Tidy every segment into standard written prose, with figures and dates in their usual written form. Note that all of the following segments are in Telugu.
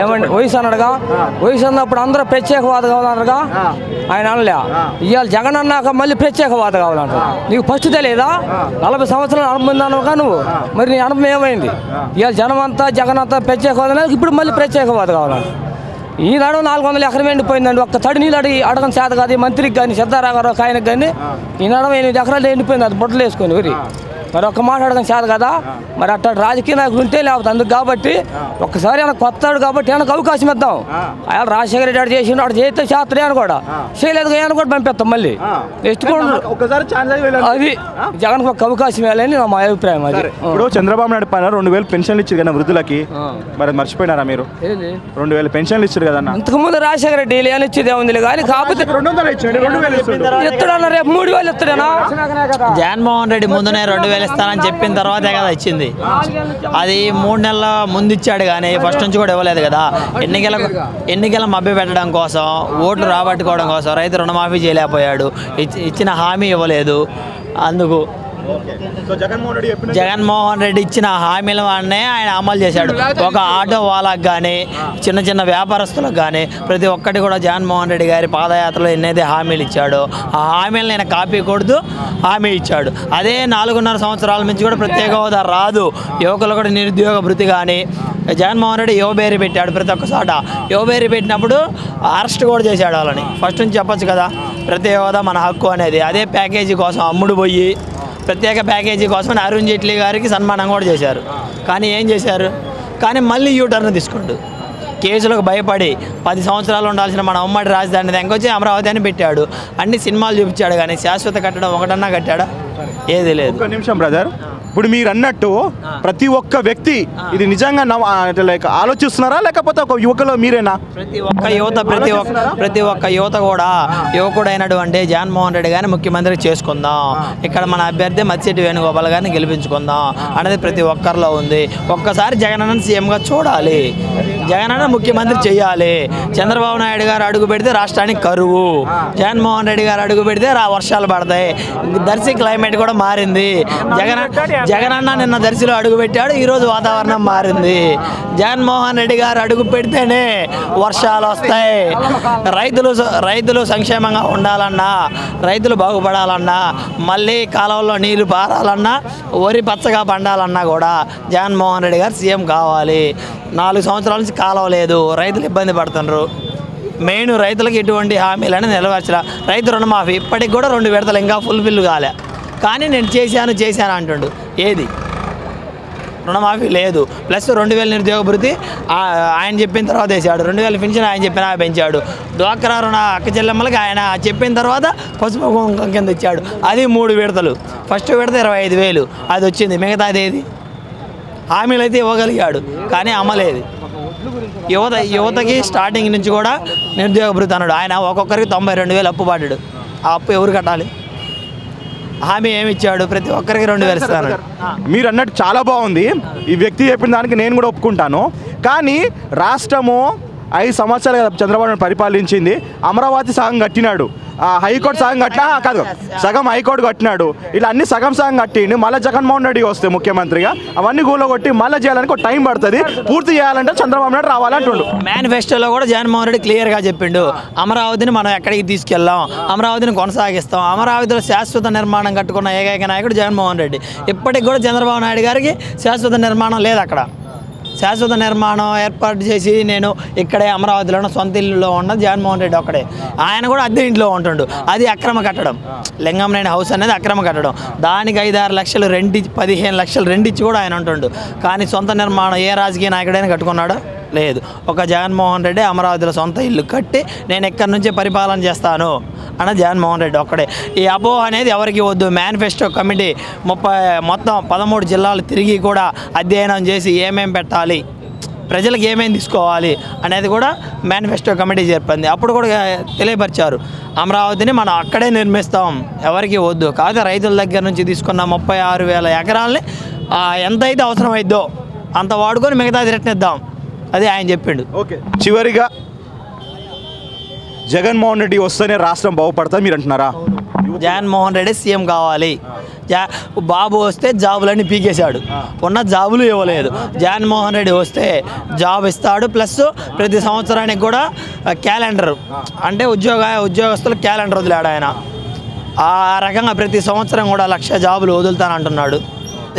ఏమండి వయసు అన్నాడుగా, వయసు అన్నప్పుడు అందరూ ప్రత్యేకవాద కావాలన్నారుగా, ఆయన అనలే. ఇవాళ జగన్ అన్నాక మళ్ళీ ప్రత్యేకవాద కావాలంటారు. నీకు ఫస్ట్ తెలియదా? 40 సంవత్సరాలు అనుభవం అన్నావుగా నువ్వు, మరి నీ అనుభవం ఏమైంది? ఇవాళ జనం అంతా జగన్ అంతా ప్రత్యేకవాద, ఇప్పుడు మళ్ళీ ప్రత్యేకవాద కావాలంట. ఈనాడు 400 ఎకరం ఎండిపోయిందండి. ఒక్క తడి నీళ్ళు అడగని చేత కాదు మంత్రికి కానీ సిద్ధారావు ఆయనకు కానీ. ఈనాడు 8 ఎకరాలు ఎండిపోయింది, అది బొట్టలు వేసుకొని వరి. మరి ఒక్క మాట అడగని చేత కదా, మరి అట్లా రాజకీయ నాయకులు ఉంటే లేకపోతే. అందుకు కాబట్టి ఒక్కసారి ఆయన కొత్తాడు కాబట్టి ఆయనకు అవకాశం ఇద్దాం. ఆయన రాజశేఖర రెడ్డి ఆడు చేసి ఆడు చేస్తే చేస్తాడు, ఆయన కూడా చేయలేదు, ఆయన కూడా పంపిస్తాం మళ్ళీ నెక్స్ట్ కూడా. అది జగన్ ఒక అవకాశం ఇవ్వాలని మా అభిప్రాయం. అది ఇప్పుడు చంద్రబాబు నాయుడు పైన 2000 పెన్షన్లు ఇచ్చారు కదా వృద్ధులకి, మరి మర్చిపోయినారా మీరు? 2000 పెన్షన్లు ఇచ్చారు కదా. అంతకుముందు రాజశేఖర రెడ్డి ఏమైనా ఇచ్చేది ఏముంది కానీ, కాకపోతే ఇస్తాడన్నా, రేపు 3000 ఇస్తాడనా. జగన్మోహన్ రెడ్డి ముందునే 2000 ఇస్తానని చెప్పిన తర్వాతే కదా ఇచ్చింది. అది 3 నెలల ముందు ఇచ్చాడు కానీ ఫస్ట్ నుంచి కూడా ఇవ్వలేదు కదా. ఎన్నికల మభ్య పెట్టడం కోసం, ఓట్లు రాబట్టుకోవడం కోసం రైతు రుణమాఫీ చేయలేకపోయాడు, ఇచ్చిన హామీ ఇవ్వలేదు. అందుకు జగన్మోహన్ రెడ్డి ఇచ్చిన హామీల వాడినే ఆయన అమలు చేశాడు. ఒక ఆటో వాళ్ళకి కానీ చిన్న చిన్న వ్యాపారస్తులకు కానీ ప్రతి ఒక్కటి కూడా జగన్మోహన్ రెడ్డి గారి పాదయాత్రలో ఎన్నైతే హామీలు ఇచ్చాడో ఆ హామీలు నేను కాపీ కొడుతూ హామీ ఇచ్చాడు. అదే 4.5 సంవత్సరాల నుంచి కూడా ప్రత్యేక హోదా రాదు, యువకులు కూడా నిరుద్యోగ భృతి కానీ. జగన్మోహన్ రెడ్డి యువబేరి పెట్టాడు ప్రతి ఒక్క చోట. యువబేరి పెట్టినప్పుడు అరెస్ట్ కూడా చేశాడు వాళ్ళని. ఫస్ట్ నుంచి చెప్పొచ్చు కదా ప్రత్యేక హోదా మన హక్కు అనేది. అదే ప్యాకేజీ కోసం అమ్ముడు పోయి ప్రత్యేక ప్యాకేజీ కోసం అరుణ్ జైట్లీ గారికి సన్మానం కూడా చేశారు. కానీ ఏం చేశారు? కానీ మళ్ళీ యూటర్న్ తీసుకుంటూ కేసులకు భయపడి 10 సంవత్సరాలు ఉండాల్సిన మన ఉమ్మడి రాజధాని దగ్గొచ్చి అమరావతి అని పెట్టాడు. అన్ని సినిమాలు చూపించాడు కానీ శాశ్వత కట్టడం ఒకటన్నా కట్టాడా? ఏది లేదు. ఒక్క నిమిషం బ్రదర్, ఇప్పుడు మీరు అన్నట్టు ప్రతి ఒక్క వ్యక్తి ఇది నిజంగా లైక్ ఆలోచిస్తున్నారా లేకపోతే ఒక యువకులో మీరేనా? ప్రతి ఒక్క యువత కూడా యువకుడైనటువంటి జగన్మోహన్ రెడ్డి గారిని ముఖ్యమంత్రి చేసుకుందాం, ఇక్కడ మన అభ్యర్థి మత్స్యటి వేణుగోపాల్ గారిని గెలిపించుకుందాం అనేది ప్రతి ఒక్కరిలో ఉంది. ఒక్కసారి జగనన్న సీఎంగా చూడాలి, జగనన్న ముఖ్యమంత్రి చేయాలి. చంద్రబాబు నాయుడు గారు అడుగు పెడితే రాష్ట్రానికి కరువు, జగన్మోహన్ రెడ్డి గారు అడుగు పెడితే వర్షాలు పడతాయి. దర్శి క్లైమేట్ కూడా మారింది. జగనన్న నిన్న దర్శిలో అడుగు పెట్టాడు, ఈరోజు వాతావరణం మారింది. జగన్మోహన్ రెడ్డి గారు అడుగు పెడితేనే వర్షాలు వస్తాయి. రైతులు సంక్షేమంగా ఉండాలన్నా, రైతులు బాగుపడాలన్నా, మళ్ళీ కాలువల్లో నీళ్లు పారాలన్నా, వరి పచ్చగా పండాలన్నా కూడా జగన్మోహన్ రెడ్డి గారు సీఎం కావాలి. 4 సంవత్సరాల నుంచి కాలువ లేదు, రైతులు ఇబ్బంది పడుతున్నారు. మెయిన్ రైతులకు ఎటువంటి హామీలని నెరవేర్చరా. రైతు రుణమాఫీ ఇప్పటికి కూడా 2 విడతలు ఇంకా ఫుల్ఫిల్ కాలే. కానీ నేను చేశాను అంటుండు. ఏది రుణమాఫీ లేదు. ప్లస్ 2000 నిరుద్యోగ భృతి ఆయన చెప్పిన తర్వాత వేసాడు. 2000 పెన్షన్ ఆయన చెప్పిన పెంచాడు. డ్వాక్రా రుణ అక్క చెల్లెమ్మలకి ఆయన చెప్పిన తర్వాత పసుపు కుంకుమ కింద ఇచ్చాడు. అది 3 విడతలు. ఫస్ట్ విడత 25,000 అది వచ్చింది. మిగతాది ఏది? హామీలు అయితే ఇవ్వగలిగాడు కానీ అమ్మలేదు. యువతకి స్టార్టింగ్ నుంచి కూడా నిరుద్యోగ భృతి అన్నాడు. ఆయన ఒక్కొక్కరికి 92,000 అప్పు పడ్డాడు. ఆ అప్పు ఎవరు కట్టాలి? హామీ ఏమి ఇచ్చాడు? ప్రతి ఒక్కరికి 2,000 ఇస్తాను. మీరు అన్నట్టు చాలా బాగుంది. ఈ వ్యక్తి చెప్పిన దానికి నేను కూడా ఒప్పుకుంటాను. కానీ రాష్ట్రము 5 సంవత్సరాలు కదా చంద్రబాబు పరిపాలించింది. అమరావతి సగం కట్టినాడు, హైకోర్టు సగం కట్టినా కాదు, సగం హైకోర్టు కట్టినాడు. ఇలా అన్ని సగం కట్టిండు. మళ్ళీ జగన్మోహన్ రెడ్డి వస్తే ముఖ్యమంత్రిగా అవన్నీ గూలో కొట్టి మళ్ళీ చేయాలని టైం పడుతుంది. పూర్తి చేయాలంటే చంద్రబాబు నాయుడు రావాలంటుండు. మేనిఫెస్టోలో కూడా జగన్మోహన్ రెడ్డి క్లియర్గా చెప్పిండు, అమరావతిని మనం ఎక్కడికి తీసుకెళ్దాం, అమరావతిని కొనసాగిస్తాం. అమరావతిలో శాశ్వత నిర్మాణం కట్టుకున్న ఏకైక నాయకుడు జగన్మోహన్ రెడ్డి. ఇప్పటికి కూడా చంద్రబాబు నాయుడు గారికి శాశ్వత నిర్మాణం లేదు. అక్కడ శాశ్వత నిర్మాణం ఏర్పాటు చేసి నేను ఇక్కడే అమరావతిలో సొంత ఇల్లులో ఉన్నది జగన్మోహన్ రెడ్డి ఒక్కడే. ఆయన కూడా అద్దె ఇంట్లో ఉంటుండు. అది అక్రమ కట్టడం. లింగంనేని హౌస్ అనేది అక్రమ కట్టడం. దానికి 5-6 లక్షలు రెంట్ ఇచ్చి 15 లక్షలు రెంట్ ఇచ్చి కూడా ఆయన ఉంటుండు. కానీ సొంత నిర్మాణం ఏ రాజకీయ నాయకుడైనా కట్టుకున్నాడా? లేదు. ఒక జగన్మోహన్ రెడ్డి అమరావతిలో సొంత ఇల్లు కట్టి నేను ఎక్కడి నుంచే పరిపాలన చేస్తాను అన్న జగన్మోహన్ రెడ్డి ఒక్కడే. ఈ అపోహ అనేది ఎవరికి వద్దు. మేనిఫెస్టో కమిటీ మొత్తం 13 జిల్లాలు తిరిగి కూడా అధ్యయనం చేసి ఏమేమి పెట్టాలి, ప్రజలకు ఏమేమి తీసుకోవాలి అనేది కూడా మేనిఫెస్టో కమిటీ చెప్పింది. అప్పుడు కూడా తెలియపరిచారు, అమరావతిని మనం అక్కడే నిర్మిస్తాం, ఎవరికి వద్దు. కాకపోతే రైతుల దగ్గర నుంచి తీసుకున్న 36,000 ఎకరాలని ఎంతైతే అవసరమైద్దో అంత వాడుకొని మిగతాది రెట్నిద్దాం, అది ఆయన చెప్పిండు. ఓకే, చివరిగా జగన్మోహన్ రెడ్డి వస్తేనే రాష్ట్రం బాగుపడతా మీరు అంటున్నారా? జగన్మోహన్ రెడ్డి సీఎం కావాలి. బాబు వస్తే జాబులన్నీ పీకేశాడు, ఉన్న జాబులు ఇవ్వలేదు. జగన్మోహన్ రెడ్డి వస్తే జాబ్ ఇస్తాడు, ప్లస్ ప్రతి సంవత్సరానికి కూడా క్యాలెండర్ అంటే ఉద్యోగస్తులు క్యాలెండర్ వదిలాడు ఆయన. ఆ రకంగా ప్రతి సంవత్సరం కూడా 1,00,000 జాబులు వదులుతానంటున్నాడు.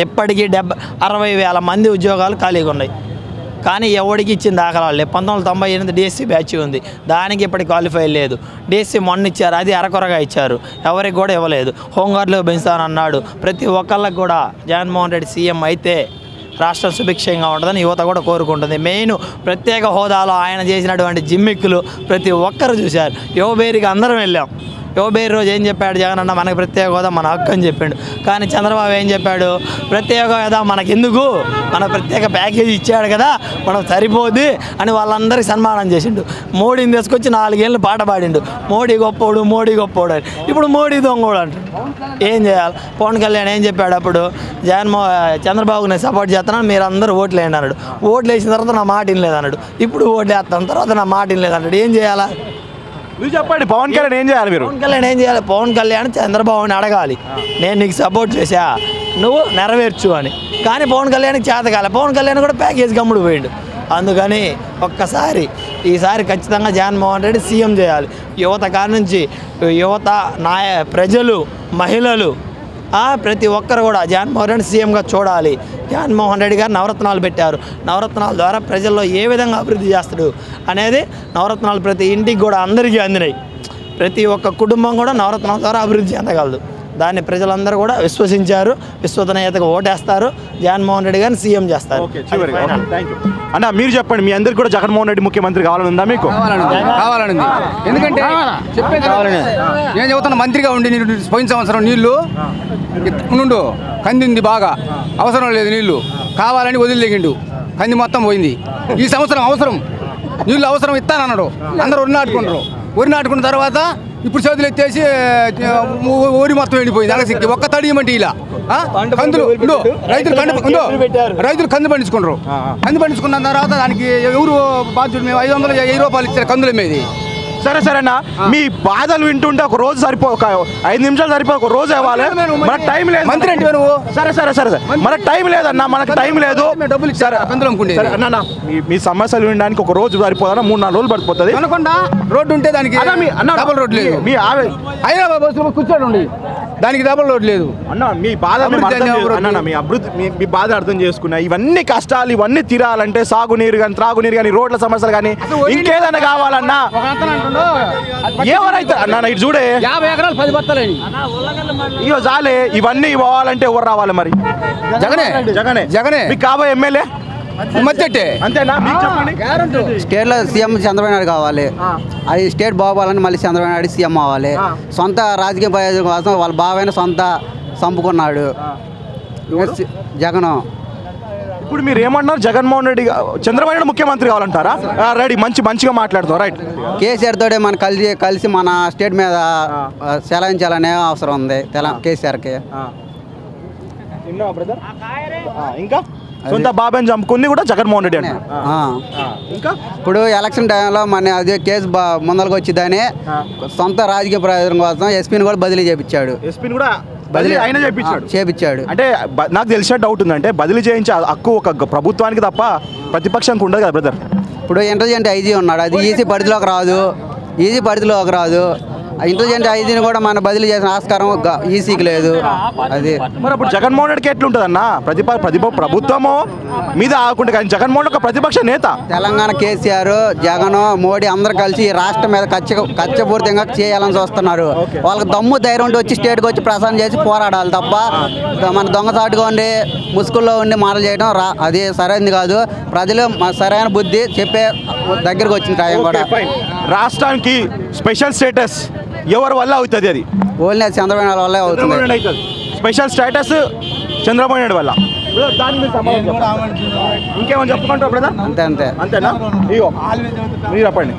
ఇప్పటికీ 60,000 మంది ఉద్యోగాలు ఖాళీగా ఉన్నాయి, కానీ ఎవరికి ఇచ్చిన దాఖలాలు లేవు. 1998 డిఎస్సి బ్యాచ్ ఉంది, దానికి ఇప్పటికి క్వాలిఫై లేదు. డిఎస్సి మొన్న ఇచ్చారు, అది అరకొరగా ఇచ్చారు, ఎవరికి కూడా ఇవ్వలేదు. హోంగార్డులో పెంచుతానన్నాడు. ప్రతి ఒక్కళ్ళకి కూడా జగన్మోహన్ రెడ్డి సీఎం అయితే రాష్ట్రం సుభిక్షంగా ఉంటుందని యువత కూడా కోరుకుంటుంది. మెయిన్ ప్రత్యేక హోదాలో ఆయన చేసినటువంటి జిమ్మిక్కులు ప్రతి ఒక్కరు చూశారు. యువబేరికి అందరం వెళ్ళాం. యువబేరి రోజు ఏం చెప్పాడు జగన్ అన్న, మనకి ప్రత్యేక హోదా మన హక్కు అని చెప్పాడు. కానీ చంద్రబాబు ఏం చెప్పాడు, ప్రత్యేక హోదా మనకెందుకు, మన ప్రత్యేక ప్యాకేజీ ఇచ్చాడు కదా, మనం సరిపోద్ది అని వాళ్ళందరికీ సన్మానం చేసిండు. మోడీని తీసుకొచ్చి 4 ఏళ్ళు పాట పాడిండు, మోడీ గొప్పోడు మోడీ గొప్పోడు అని. ఇప్పుడు మోడీ దొంగోడు అంటాడు. ఏం చేయాలి? పవన్ కళ్యాణ్ ఏం చెప్పాడు అప్పుడు, చంద్రబాబుకు నేను సపోర్ట్ చేస్తున్నాను, మీరు అందరూ ఓట్లు వేయండి అన్నాడు. ఓట్లు వేసిన తర్వాత నా మాట వినలేదన్నాడు. ఇప్పుడు ఓట్లు వేస్తాను, తర్వాత నా మాట వినలేదన్నాడు. ఏం చేయాలా? మీరు చెప్పండి, పవన్ కళ్యాణ్ ఏం చేయాలి? మీరు పవన్ కళ్యాణ్ ఏం చేయాలి? పవన్ కళ్యాణ్ చంద్రబాబుని అడగాలి, నేను నీకు సపోర్ట్ చేశా, నువ్వు నెరవేర్చు అని. కానీ పవన్ కళ్యాణ్కి చేత కాలే. పవన్ కళ్యాణ్ కూడా ప్యాకేజ్ గమ్ముడు పోయిండు. అందుకని ఈసారి ఖచ్చితంగా జగన్మోహన్ రెడ్డి సీఎం చేయాలి. యువత కాడి నుంచి యువత, ప్రజలు, మహిళలు ప్రతి ఒక్కరు కూడా జగన్మోహన్ రెడ్డి సీఎంగా చూడాలి. జగన్మోహన్ రెడ్డి గారు నవరత్నాలు పెట్టారు. నవరత్నాల ద్వారా ప్రజల్లో ఏ విధంగా అభివృద్ధి చేస్తాడు అనేది నవరత్నాలు ప్రతి ఇంటికి కూడా అందరికీ అందినాయి. ప్రతి ఒక్క కుటుంబం కూడా నవరత్నాల ద్వారా అభివృద్ధి చెందగలదు. దాన్ని ప్రజలందరూ కూడా విశ్వసించారు, విశ్వసనీయతగా ఓటేస్తారు, జగన్మోహన్ రెడ్డి గారిని సీఎం చేస్తారు. అన్న మీరు చెప్పండి, మీ అందరికి కూడా జగన్మోహన్ రెడ్డి ముఖ్యమంత్రి కావాలని ఉందా? మీకు కావాలని. ఎందుకంటే చెప్పేది నేను చెబుతున్నా, మంత్రిగా ఉండి నీళ్ళు పోయిన సంవత్సరం నీళ్లు నుండు కందింది, బాగా అవసరం లేదు నీళ్లు, కావాలని వదిలిలేగిండు, కంది మొత్తం పోయింది. ఈ సంవత్సరం అవసరం నీళ్ళు అవసరం ఇస్తానన్నాడు, అందరూ వరి నాటుకుంటారు. వరి నాటుకున్న తర్వాత ఇప్పుడు చేతులు ఎత్తేసి ఊరి మొత్తం వెళ్ళిపోయింది. అలసిక్కి ఒక్క తడియమంటే ఇలా కందులు రైతులు కంది పండించుకుంటారు. కంది పండించుకున్న తర్వాత దానికి ఎవరు బాధ్యులు? మేము 500 రూపాయలు ఇచ్చారు కందులు అమ్మేది. సరే సరేనా, మీ బాధలు వింటుంటే ఒక రోజు ఒక 5 నిమిషాలు సరిపో, ఒక రోజు ఇవ్వాలి. మనకు టైం లేదు. మంత్రి అంటే నువ్వు సరే మనకు టైం లేదన్నా, మనకు టైం లేదు. డబ్బులు ఇచ్చారు కందులు అమ్ముకుంటే. అన్న మీ సమస్యలు వినడానికి ఒక రోజు సరిపోదన్నా, 3-4 రోజులు పడిపోతుంది. అనుకుండా రోడ్డు ఉంటే దానికి డబుల్ రోడ్ లేదు. మీ హైదరాబాద్ బస్సులో కూర్చోండి, దానికి డబుల్ రోడ్ లేదు. అన్న మీ బాధ మీ అభివృద్ధి, మీ బాధ అర్థం చేసుకున్నా. ఇవన్నీ కష్టాలు, ఇవన్నీ తీరాలంటే సాగునీరు కానీ, త్రాగునీరు కానీ, రోడ్ల సమస్యలు కానీ, ఇంకేదైనా కావాలన్నా ఎవరైతే అన్న ఇటు చూడే 50 ఎకరాలు 10 బత్తాలండి. ఇగో చాలే, ఇవన్నీ ఇవ్వాలంటే ఎవరు రావాలి మరి? జగనే మీకు కాబోయే ఎమ్మెల్యే మద్దెట్టే, అంతేనా? స్టేట్లో సీఎం చంద్రబాబు నాయుడు కావాలి. అది స్టేట్ బాగోవాలని మళ్ళీ చంద్రబాబు నాయుడు సీఎం అవ్వాలి. సొంత రాజకీయ ప్రయోజనం కోసం వాళ్ళ బావైన సొంత చంపుకున్నాడు జగన్. ఇప్పుడు మీరు ఏమన్నారు? జగన్మోహన్ రెడ్డి చంద్రబాబు నాయుడు ముఖ్యమంత్రి కావాలంటారా? రెడీ, మంచిగా మాట్లాడుతాం. రైట్, కేసీఆర్ తోడే మనం కలిసి మన స్టేట్ మీద చెలాయించాలనే అవసరం ఉంది కేసీఆర్కి. ఇంకా సొంత బాబాని చంపుకుంది కూడా జగన్మోహన్ రెడ్డి అంటే. ఇంకా ఇప్పుడు ఎలక్షన్ టైంలో మన అదే కేసు ముందరకు వచ్చిందని సొంత రాజకీయ ప్రయోజనం కోసం ఎస్పీని కూడా బదిలీ చేయించాడు. ఎస్పీని కూడా బదిలీ ఆయన చేయించాడు. అంటే నాకు తెలిసిన డౌట్ ఉందంటే, బదిలీ చేయించే హక్కు ఒక ప్రభుత్వానికి తప్ప ప్రతిపక్షానికి ఉండదు కదా బ్రదర్. ఇప్పుడు ఇంటెలిజెంట్ ఐజీ ఉన్నాడు, అది ఈసీ పరిధిలోకి రాదు. ఇంటెలిజెంట్ ఐజీని కూడా మన బదిలీ చేసిన ఆస్కారం ఈసీకి లేదు. అది మరి అప్పుడు జగన్మోహన్ రెడ్డికి ఎట్లుంటుంది అన్న? ప్రభుత్వము మీద ఆకుండా, కానీ జగన్మోహన్ ఒక ప్రతిపక్ష నేత. తెలంగాణ కేసీఆర్, జగన్, మోడీ అందరు కలిసి ఈ రాష్ట్రం మీద కచ్చపూరితంగా చేయాలని చూస్తున్నారు. వాళ్ళకి దమ్ము ధైర్యం ఉండి వచ్చి స్టేట్కి వచ్చి ప్రసారం చేసి పోరాడాలి తప్ప మన దొంగసాటుగా ఉండి ముసుగుల్లో ఉండి మాటలు చేయడం అది సరైనది కాదు. ప్రజలు సరైన బుద్ధి చెప్పే దగ్గరకు వచ్చిన టైం కూడా. రాష్ట్రానికి స్పెషల్ స్టేటస్ ఎవరి వల్ల అవుతుంది? అది ఓన్లీ చంద్రబాబు నాయుడు వల్లే అవుతుంది. స్పెషల్ స్టేటస్ చంద్రబాబు నాయుడు వల్ల. ఇంకేమని చెప్పుకుంటారు బ్రదర్? అంతే అంతేనా? ఇగో మీరు చెప్పండి.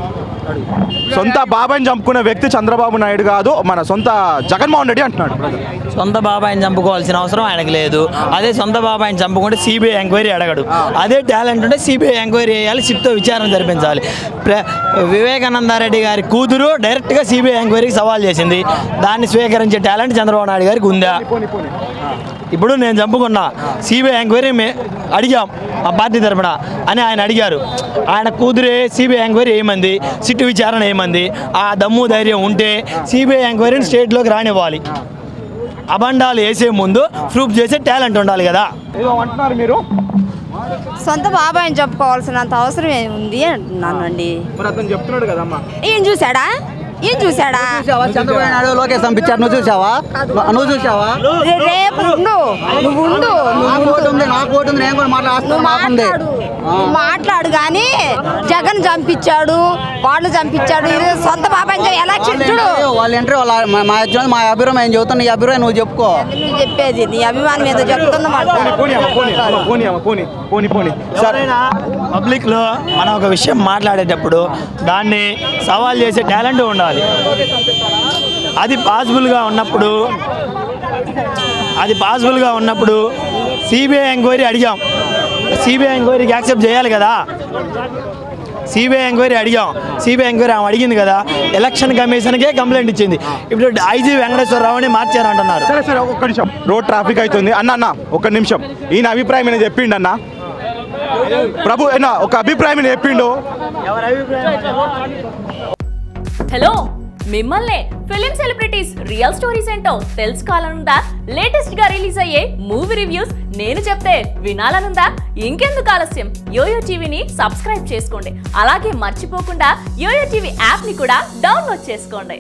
సొంత బాబాయిని చంపుకున్న వ్యక్తి చంద్రబాబు నాయుడు కాదు, మన సొంత జగన్మోహన్ రెడ్డి అంటున్నాడు. సొంత బాబాయిని చంపుకోవాల్సిన అవసరం ఆయనకు లేదు. అదే సొంత బాబాయిని చంపుకుంటే సిబిఐ ఎంక్వైరీ అడగడు. అదే టాలెంట్ ఉంటే సిబిఐ ఎంక్వైరీ చేయాలి, సిట్తో విచారణ జరిపించాలి. వివేకానందారెడ్డి గారి కూతురు డైరెక్ట్గా సిబిఐ ఎంక్వైరీకి సవాల్ చేసింది. దాన్ని స్వీకరించే టాలెంట్ చంద్రబాబు నాయుడు గారికి ఉందా? ఇప్పుడు నేను చంపుకున్నా, సిబిఐ ఎంక్వైరీ అడిగాం మా పార్టీ తరఫున అని ఆయన అడిగారు. ఆయన కూతురే సిబిఐ ఎంక్వైరీ ఏమంది, సిట్టు విచారణ ఏమంది. ఆ దమ్ము ధైర్యం ఉంటే సిబిఐ ఎంక్వైరీని స్టేట్లోకి రానివ్వాలి. అబండాలు వేసే ముందు ప్రూఫ్ చేసే టాలెంట్ ఉండాలి కదా. అంటున్నారు మీరు సొంత బాబాయిని చెప్పుకోవాల్సినంత అవసరం ఏముంది అంటున్నాను అండి. మరి అతను చెప్తున్నాడు కదమ్మా. ఏం చూసాడా? చంద్రబాబు నాయుడు లోకేష్ పంపించారు, నువ్వు చూసావా? రేపు నువ్వు మాట్లాడు కానీ జగన్ చంపించాడు, వాళ్ళు చంపించాడు, ఇది సొంత బాబాయ్ ఎలక్షన్ చూడు. వాళ్ళ ఎంట్రీ మా అభిప్రాయం ఏం చెబుతున్నా, నీ అభిప్రాయం నువ్వు చెప్పుకో. నువ్వు చెప్పేది నీ అభిమానం ఏదో చెప్తున్నమాట. పబ్లిక్ లో మనం ఒక విషయం మాట్లాడేటప్పుడు దాన్ని సవాల్ చేసే టాలెంట్ ఉండాలి. అది పాసిబుల్గా ఉన్నప్పుడు సిబిఐ ఎంక్వైరీ అడిగాం. సిబిఐ ఎంక్వైరీకి యాక్సెప్ట్ చేయాలి కదా. సిబిఐ ఎంక్వైరీ అడిగాం. సిబిఐ ఎంక్వైరీ ఆమె అడిగింది కదా. ఎలక్షన్ కమిషన్కే కంప్లైంట్ ఇచ్చింది. ఇప్పుడు ఐజీ వెంకటేశ్వరరావుని మార్చారంటున్నారు. సరే ఒక్క నిమిషం, రోడ్ ట్రాఫిక్ అవుతుంది అన్న ఒక్క నిమిషం. ఈయన అభిప్రాయం ఏమైనా చెప్పిండు అన్న? ప్రభు ఒక అభిప్రాయం చెప్పిండు. హలో, మిమ్మల్ని ఫిలిం సెలబ్రిటీస్ రియల్ స్టోరీస్ ఏంటో తెలుసుకోవాలనుందా? లేటెస్ట్ గా రిలీజ్ అయ్యే మూవీ రివ్యూస్ నేను చెప్తే వినాలనుందా? ఇంకెందుకు ఆలస్యం, యోయో టీవీని సబ్స్క్రైబ్ చేసుకోండి. అలాగే మర్చిపోకుండా యోయో టీవీ యాప్ ని కూడా డౌన్లోడ్ చేసుకోండి.